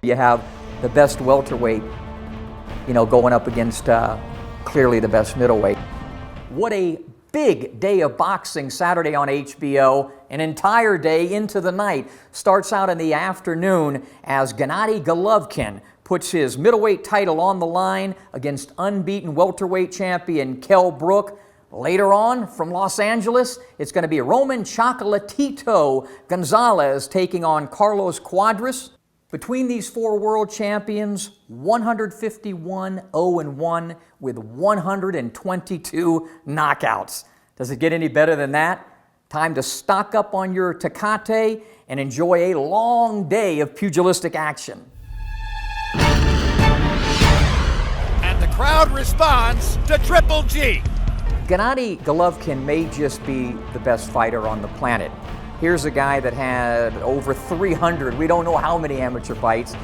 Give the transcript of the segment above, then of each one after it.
You have the best welterweight, going up against clearly the best middleweight. What a big day of boxing Saturday on HBO. An entire day into the night. Starts out in the afternoon as Gennady Golovkin puts his middleweight title on the line against unbeaten welterweight champion Kell Brook. Later on, from Los Angeles, it's going to be Roman Chocolatito Gonzalez taking on Carlos Cuadras. Between these four world champions, 151-0-1 with 122 knockouts. Does it get any better than that? Time to stock up on your Tecate and enjoy a long day of pugilistic action. And the crowd responds to Triple G. Gennady Golovkin may just be the best fighter on the planet. Here's a guy that had over 300, we don't know how many amateur fights,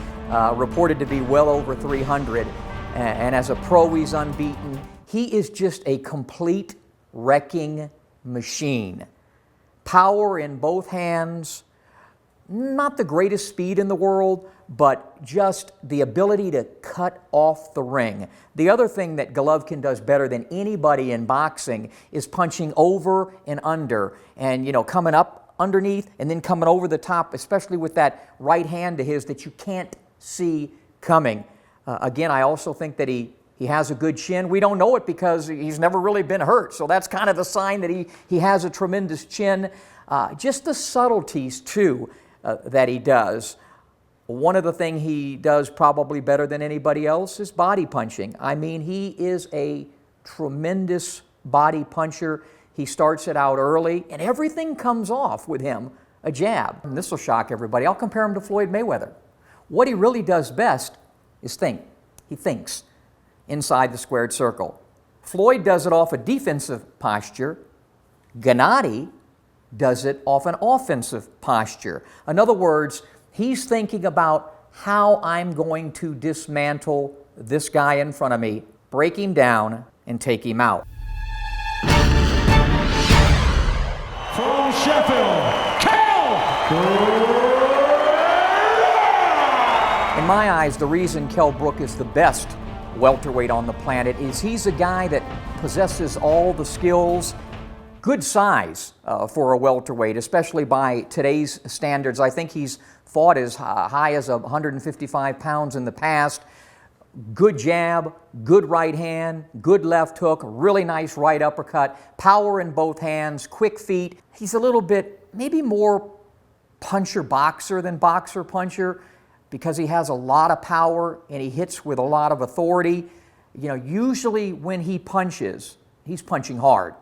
reported to be well over 300. And as a pro, he's unbeaten. He is just a complete wrecking machine. Power in both hands, not the greatest speed in the world, but just the ability to cut off the ring. The other thing that Golovkin does better than anybody in boxing is punching over and under and, coming up underneath and then coming over the top, especially with that right hand of his that you can't see coming. Again, I also think that he has a good chin. We don't know it because he's never really been hurt, so that's kind of the sign that he has a tremendous chin. Just the subtleties, too, that he does. One of the things he does probably better than anybody else is body punching. I mean, he is a tremendous body puncher. He starts it out early, and everything comes off with him, a jab. And this will shock everybody. I'll compare him to Floyd Mayweather. What he really does best is think. He thinks inside the squared circle. Floyd does it off a defensive posture. Gennady does it off an offensive posture. In other words, he's thinking about how I'm going to dismantle this guy in front of me, break him down, and take him out. From Sheffield, Kell! In my eyes, the reason Kell Brook is the best welterweight on the planet is he's a guy that possesses all the skills, good size for a welterweight, especially by today's standards. I think he's fought as high as 155 pounds in the past. Good jab, good right hand, good left hook, really nice right uppercut, power in both hands, quick feet. He's a little bit, maybe more puncher-boxer than boxer-puncher because he has a lot of power and he hits with a lot of authority. Usually when he punches, he's punching hard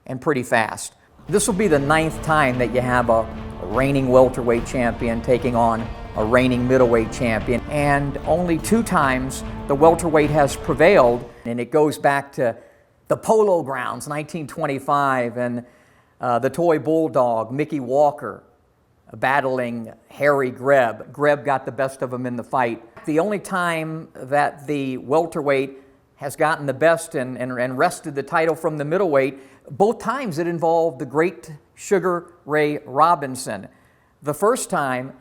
and pretty fast. This will be the 9th time that you have a reigning welterweight champion taking on a reigning middleweight champion, and only 2 times the welterweight has prevailed, and it goes back to the Polo Grounds, 1925, and the toy bulldog, Mickey Walker, battling Harry Greb. Greb got the best of him in the fight. The only time that the welterweight has gotten the best and wrested the title from the middleweight, both times it involved the great Sugar Ray Robinson. The first time,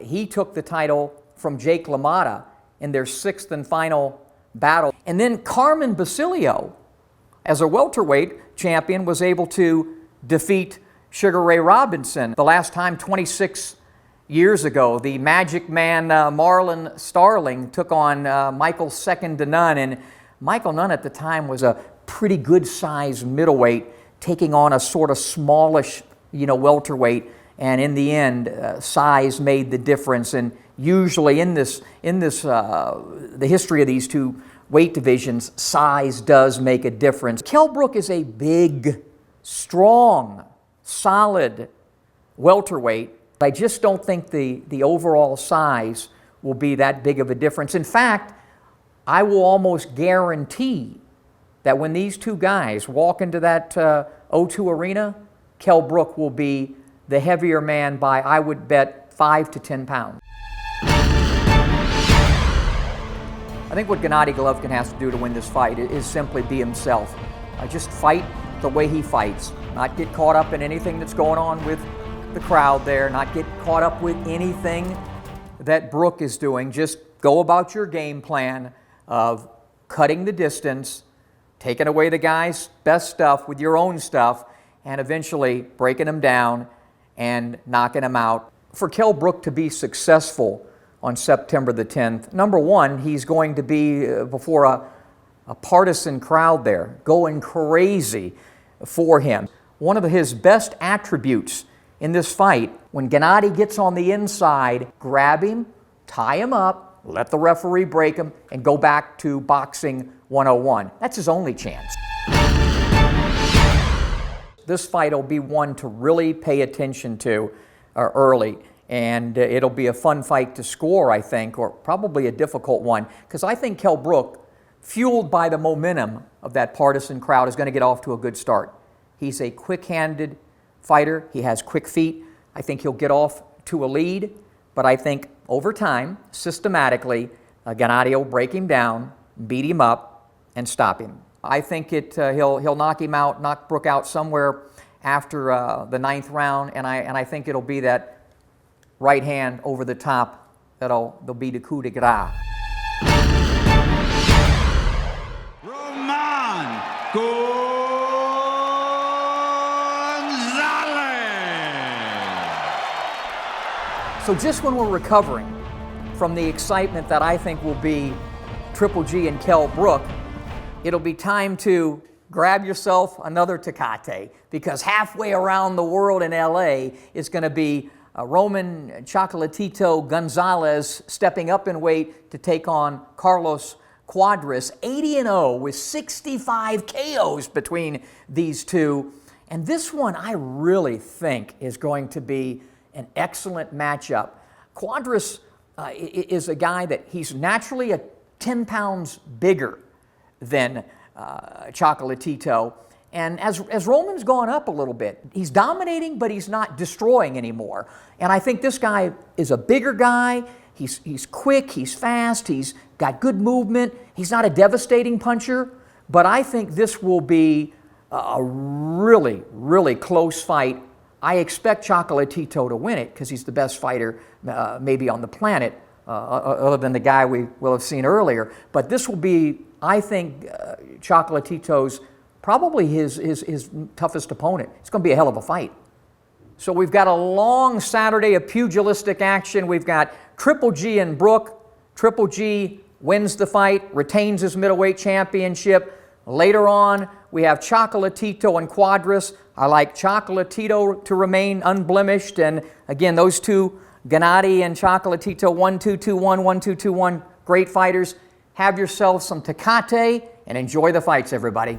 he took the title from Jake LaMotta in their 6th and final battle. And then Carmen Basilio, as a welterweight champion, was able to defeat Sugar Ray Robinson. The last time, 26 years ago, the Magic Man Marlon Starling took on Michael Second to None, and Michael Nunn at the time was a pretty good-sized middleweight taking on a sort of smallish, welterweight. And in the end, size made the difference. And usually in the history of these two weight divisions, size does make a difference. Kell Brook is a big, strong, solid welterweight. I just don't think the overall size will be that big of a difference. In fact, I will almost guarantee that when these two guys walk into that O2 Arena, Kell Brook will be the heavier man by, I would bet, 5 to 10 pounds. I think what Gennady Golovkin has to do to win this fight is simply be himself. Just fight the way he fights. Not get caught up in anything that's going on with the crowd there. Not get caught up with anything that Brook is doing. Just go about your game plan of cutting the distance, taking away the guy's best stuff with your own stuff, and eventually breaking him down and knocking him out. For Kell Brook to be successful on September the 10th, number one, he's going to be before a partisan crowd there, going crazy for him. One of his best attributes in this fight, when Gennady gets on the inside, grab him, tie him up, let the referee break him, and go back to boxing 101. That's his only chance. This fight will be one to really pay attention to early, and it'll be a fun fight to score, I think, or probably a difficult one, because I think Kell Brook, fueled by the momentum of that partisan crowd, is going to get off to a good start. He's a quick-handed fighter. He has quick feet. I think he'll get off to a lead, but I think over time, systematically, Gennady will break him down, beat him up, and stop him. I think he'll knock him out, knock Brook out somewhere after the 9th round, and I think it'll be that right hand over the top that'll be the coup de grace. So just when we're recovering from the excitement that I think will be Triple G and Kell Brook, it'll be time to grab yourself another Tecate, because halfway around the world in LA is going to be Roman Chocolatito Gonzalez stepping up in weight to take on Carlos Cuadras, 80-0 with 65 KOs between these two. And this one I really think is going to be an excellent matchup. Cuadras is a guy that he's naturally 10 pounds bigger than Chocolatito. And as Roman's gone up a little bit, he's dominating, but he's not destroying anymore. And I think this guy is a bigger guy. He's quick, he's fast, he's got good movement. He's not a devastating puncher, but I think this will be a really, really close fight. I expect Chocolatito to win it because he's the best fighter maybe on the planet, other than the guy we will have seen earlier. But this will be, I think, Chocolatito's probably his toughest opponent. It's going to be a hell of a fight. So we've got a long Saturday of pugilistic action. We've got Triple G and Brook. Triple G wins the fight, retains his middleweight championship. Later on, we have Chocolatito and Cuadras. I like Chocolatito to remain unblemished. And again, those two, Gennady and Chocolatito, 1-2-2-1, 1-2-2-1, great fighters. Have yourself some Tecate and enjoy the fights, everybody.